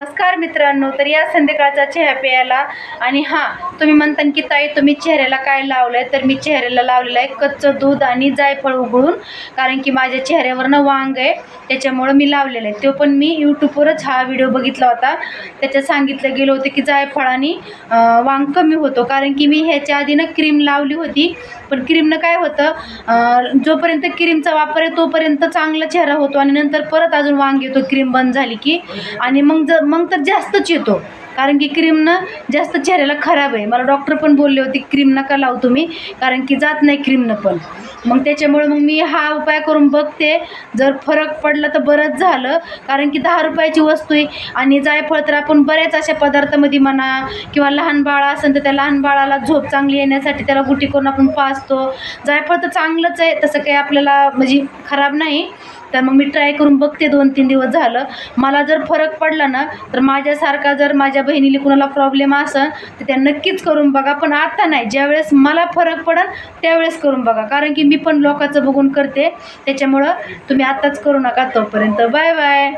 नमस्कार मित्रांनो, तर या संध्याकाळचा चहा प्यायला. आणि हां, तुम्ही म्हणता की ताई तुम्ही चेहऱ्याला काय लावलं आहे, तर मी चेहऱ्याला लावलेलं आहे कच्चं दूध आणि जायफळ उघळून. कारण की माझ्या चेहऱ्यावरनं वांग आहे, त्याच्यामुळं मी लावलेलं आहे. तो पण मी यूट्यूबवरच हा व्हिडिओ बघितला होता. त्याच्यात सांगितलं गेलं होतं की जायफळाने वांग कमी होतो. कारण की मी ह्याच्या आधी क्रीम लावली होती, पण क्रीमनं काय होतं, जोपर्यंत क्रीमचा वापर आहे तोपर्यंत चांगला चेहरा होतो आणि नंतर परत अजून वांग येतो क्रीम बंद झाली की. आणि मग तर जास्तच येतो, कारण की क्रीमनं जास्त चेहऱ्याला खराब आहे. मला डॉक्टर पण बोलले होते क्रीम नका लावू तुम्ही, कारण की जात नाही क्रीमनं पण. मग त्याच्यामुळे मग मी हा उपाय करून बघते. जर फरक पडला तर बरंच झालं, कारण की 10 रुपयाची वस्तू आहे. आणि जायफळ तर आपण बऱ्याच अशा पदार्थामध्ये म्हणा, किंवा लहान बाळ असेल तर त्या लहान बाळाला झोप चांगली येण्यासाठी त्याला गुटी करून आपण पाजतो. जायफळ तर चांगलंच आहे, तसं काही आपल्याला म्हणजे खराब नाही. तर मग मी ट्राय करून बघते, 2-3 दिवस झालं. मला जर फरक पडला ना, तर माझ्यासारखा जर माझ्या बहिणीला कुणाला प्रॉब्लेम असेल तर त्या नक्कीच करून बघा. पण आता नाही, ज्यावेळेस मला फरक पडेल त्यावेळेस करून बघा, कारण की मी पण लोकांचं बघून करते. त्याच्यामुळं तुम्ही आत्ताच करू नका. तोपर्यंत बाय बाय.